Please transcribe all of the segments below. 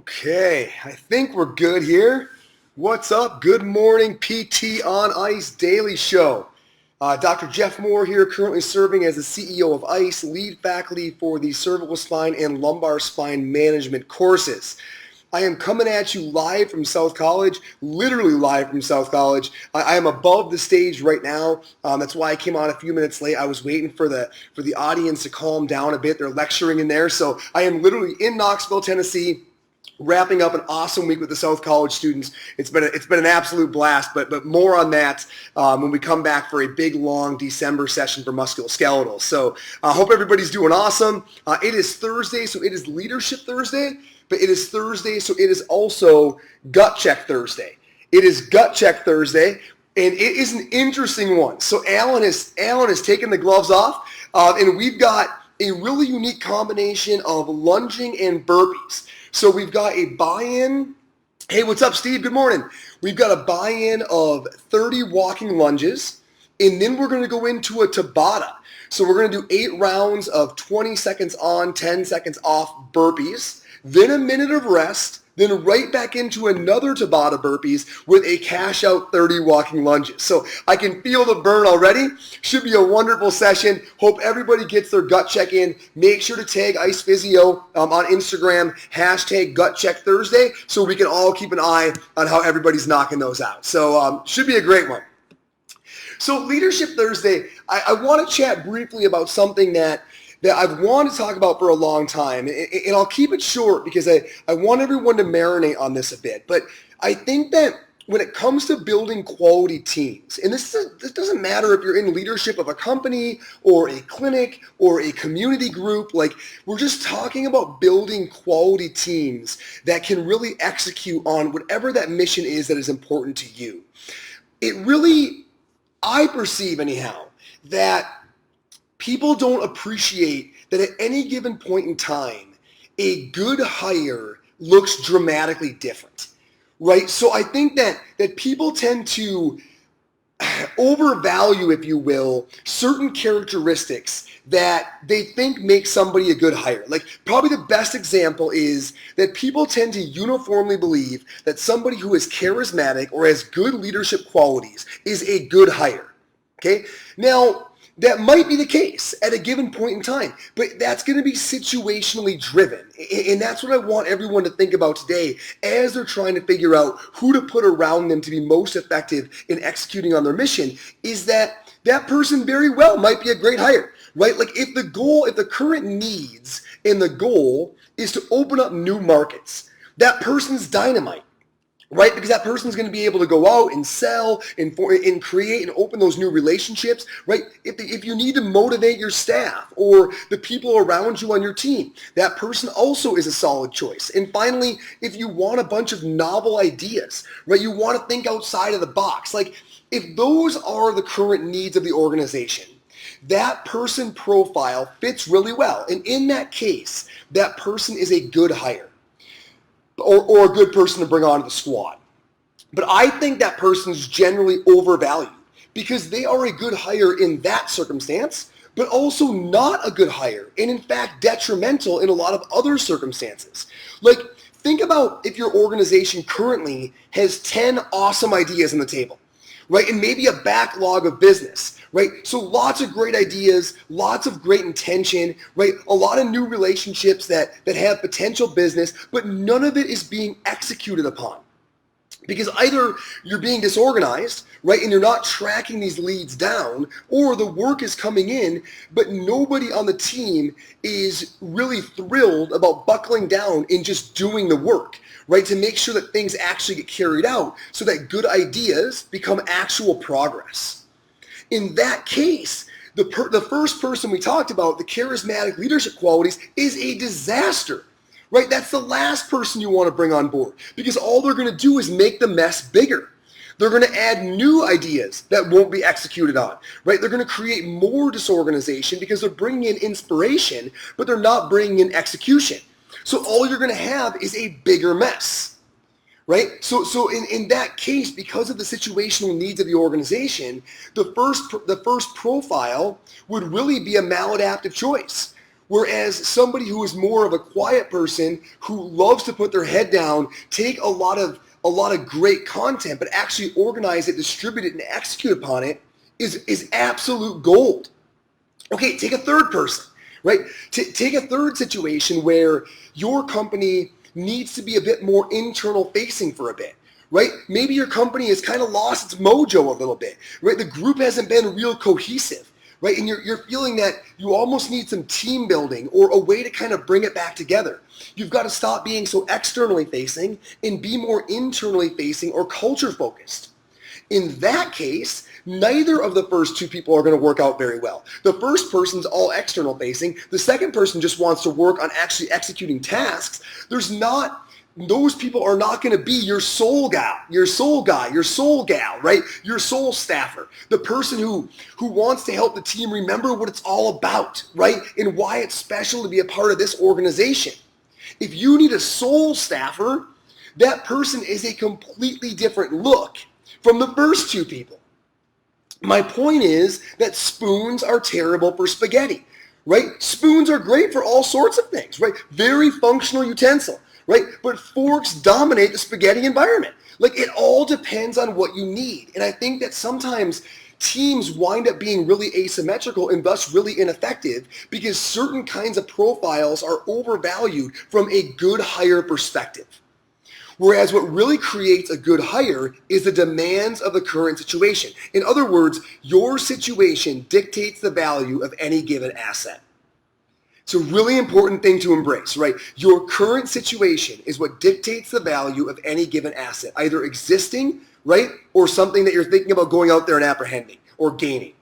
Okay, I think we're good here. What's up? Good morning, PT on Ice Daily Show. Dr. Jeff Moore here, currently serving as the CEO of ICE, lead faculty for the cervical spine and lumbar spine management courses. I am coming at you live from South College, literally live from South College. I am above the stage right now. That's why I came on a few minutes late. I was waiting for the audience to calm down a bit. They're lecturing in there. So I am literally in Knoxville, Tennessee, wrapping up an awesome week with the South College students. It's been an absolute blast, but more on that when we come back for a big, long December session for musculoskeletal. So I hope everybody's doing awesome. It is Thursday, so it is Leadership Thursday, but it is Thursday, so it is also Gut Check Thursday. It is Gut Check Thursday, and it is an interesting one. So Alan has taken the gloves off, and we've got a really unique combination of lunging and burpees. So we've got a buy-in. Hey, what's up, Steve? Good morning. We've got a buy-in of 30 walking lunges, and then we're going to go into a Tabata. So we're going to do 8 rounds of 20 seconds on, 10 seconds off burpees, then a minute of rest, then right back into another Tabata burpees with a cash out 30 walking lunges. So I can feel the burn already. Should be a wonderful session. Hope everybody gets their gut check in. Make sure to tag Ice Physio on Instagram, hashtag Gut Check Thursday, so we can all keep an eye on how everybody's knocking those out. So should be a great one. So Leadership Thursday, I want to chat briefly about something that I've wanted to talk about for a long time, and I'll keep it short because I want everyone to marinate on this a bit. But I think that when it comes to building quality teams, and this doesn't matter if you're in leadership of a company or a clinic or a community group, like we're just talking about building quality teams that can really execute on whatever that mission is that is important to you. It really, I perceive anyhow, that people don't appreciate that at any given point in time, a good hire looks dramatically different, right? So I think that people tend to overvalue, if you will, certain characteristics that they think make somebody a good hire. Like probably the best example is that people tend to uniformly believe that somebody who is charismatic or has good leadership qualities is a good hire, okay? Now, that might be the case at a given point in time, but that's going to be situationally driven. And that's what I want everyone to think about today as they're trying to figure out who to put around them to be most effective in executing on their mission, is that person very well might be a great hire, right? Like if the current needs and the goal is to open up new markets, that person's dynamite. Right? Because that person's going to be able to go out and sell and create and open those new relationships, right? If you need to motivate your staff or the people around you on your team, that person also is a solid choice. And finally, if you want a bunch of novel ideas, right? You want to think outside of the box. Like if those are the current needs of the organization, that person profile fits really well. And in that case, that person is a good hire. Or a good person to bring onto the squad. But I think that person's generally overvalued because they are a good hire in that circumstance, but also not a good hire, and in fact detrimental in a lot of other circumstances. Like, think about if your organization currently has 10 awesome ideas on the table, right? And maybe a backlog of business, right? So lots of great ideas, lots of great intention, right? A lot of new relationships that have potential business, but none of it is being executed upon. Because either you're being disorganized, right, and you're not tracking these leads down, or the work is coming in, but nobody on the team is really thrilled about buckling down and just doing the work, right, to make sure that things actually get carried out so that good ideas become actual progress. In that case, the first person we talked about, the charismatic leadership qualities, is a disaster. Right? That's the last person you want to bring on board because all they're going to do is make the mess bigger. They're going to add new ideas that won't be executed on, right? They're going to create more disorganization because they're bringing in inspiration, but they're not bringing in execution. So all you're going to have is a bigger mess, right? So in that case, because of the situational needs of the organization, the first profile would really be a maladaptive choice, Whereas somebody who is more of a quiet person who loves to put their head down, take a lot of great content, but actually organize it, distribute it, and execute upon it is absolute gold. Okay, take a third person, right? Take a third situation where your company needs to be a bit more internal facing for a bit, right? Maybe your company has kind of lost its mojo a little bit, right? The group hasn't been real cohesive, right? And you're feeling that you almost need some team building or a way to kind of bring it back together. You've got to stop being so externally facing and be more internally facing or culture focused. In that case, neither of the first two people are going to work out very well. The first person's all external facing. The second person just wants to work on actually executing tasks. Those people are not going to be your soul guy, your soul gal, right? Your soul staffer, the person who wants to help the team remember what it's all about, right? And why it's special to be a part of this organization. If you need a soul staffer, that person is a completely different look from the first two people. My point is that spoons are terrible for spaghetti, right? Spoons are great for all sorts of things, right? Very functional utensil, right? But forks dominate the spaghetti environment. Like, it all depends on what you need. And I think that sometimes teams wind up being really asymmetrical and thus really ineffective because certain kinds of profiles are overvalued from a good hire perspective. Whereas what really creates a good hire is the demands of the current situation. In other words, your situation dictates the value of any given asset. It's a really important thing to embrace, right? Your current situation is what dictates the value of any given asset, either existing, right, or something that you're thinking about going out there and apprehending or gaining.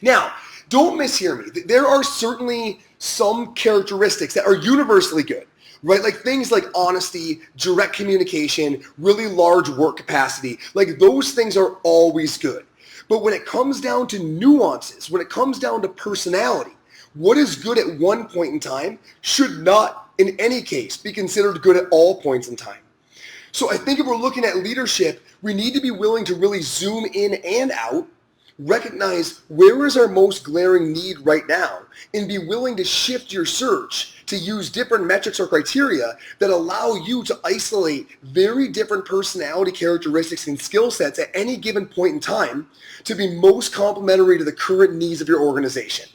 Now, don't mishear me. There are certainly some characteristics that are universally good, right? Like things like honesty, direct communication, really large work capacity. Like, those things are always good. But when it comes down to nuances, when it comes down to personality, what is good at one point in time should not, in any case, be considered good at all points in time. So I think if we're looking at leadership, we need to be willing to really zoom in and out, recognize where is our most glaring need right now, and be willing to shift your search to use different metrics or criteria that allow you to isolate very different personality characteristics and skill sets at any given point in time to be most complementary to the current needs of your organization.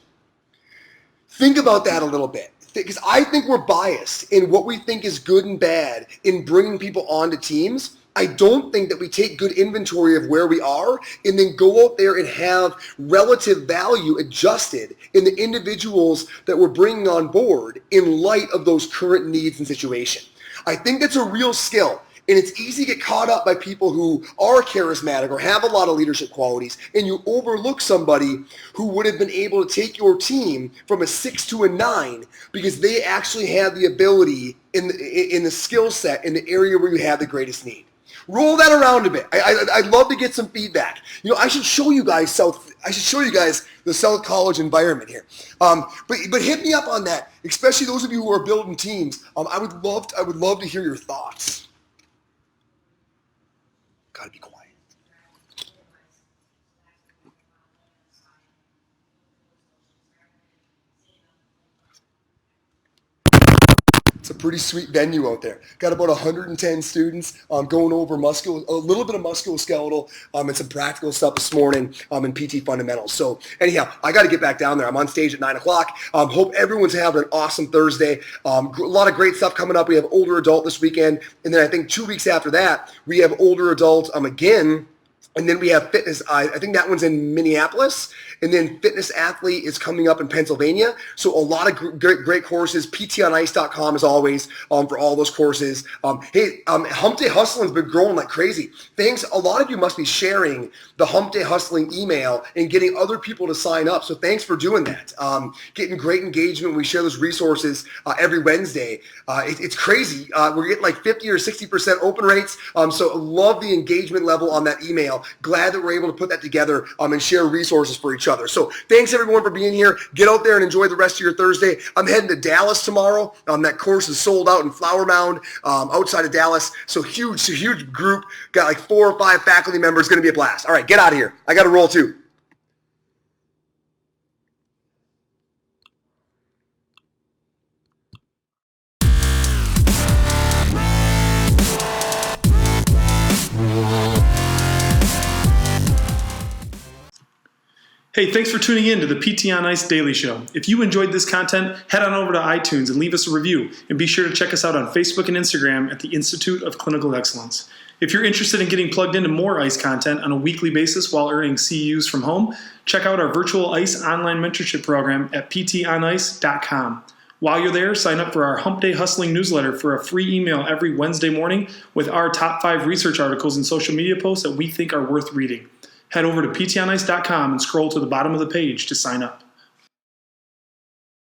Think about that a little bit, because I think we're biased in what we think is good and bad in bringing people onto teams. I don't think that we take good inventory of where we are and then go out there and have relative value adjusted in the individuals that we're bringing on board in light of those current needs and situation. I think that's a real skill. And it's easy to get caught up by people who are charismatic or have a lot of leadership qualities, and you overlook somebody who would have been able to take your team from a 6 to a 9 because they actually had the ability in the skill set in the area where you have the greatest need. Roll that around a bit. I'd love to get some feedback. You know, I should show you guys the South College environment here. But hit me up on that, especially those of you who are building teams. I would love to hear your thoughts. Gotta be quiet. It's a pretty sweet venue out there. Got about 110 students going over a little bit of musculoskeletal and some practical stuff this morning in PT fundamentals. So anyhow, I got to get back down there. I'm on stage at 9 o'clock. Hope everyone's having an awesome Thursday. A lot of great stuff coming up. We have older adult this weekend. And then I think 2 weeks after that, we have older adult again. And then we have fitness. I think that one's in Minneapolis. And then fitness athlete is coming up in Pennsylvania. So a lot of great courses. PTOnice.com as always for all those courses. Hey, Hump Day Hustling's been growing like crazy. Thanks. A lot of you must be sharing the Hump Day Hustling email and getting other people to sign up. So thanks for doing that. Getting great engagement. We share those resources every Wednesday. It's crazy. We're getting like 50 or 60% open rates. So love the engagement level on that email. Glad that we're able to put that together and share resources for each other. So thanks everyone for being here. Get out there and enjoy the rest of your Thursday. I'm heading to Dallas tomorrow. That course is sold out in Flower Mound outside of Dallas. So huge group. Got like 4 or 5 faculty members. Going to be a blast. All right, get out of here. I got to roll too. Hey, thanks for tuning in to the PT on Ice Daily Show. If you enjoyed this content, head on over to iTunes and leave us a review. And be sure to check us out on Facebook and Instagram at the Institute of Clinical Excellence. If you're interested in getting plugged into more ICE content on a weekly basis while earning CEUs from home, check out our virtual ICE online mentorship program at ptonice.com. While you're there, sign up for our Hump Day Hustling newsletter for a free email every Wednesday morning with our top 5 research articles and social media posts that we think are worth reading. Head over to ptonice.com and scroll to the bottom of the page to sign up.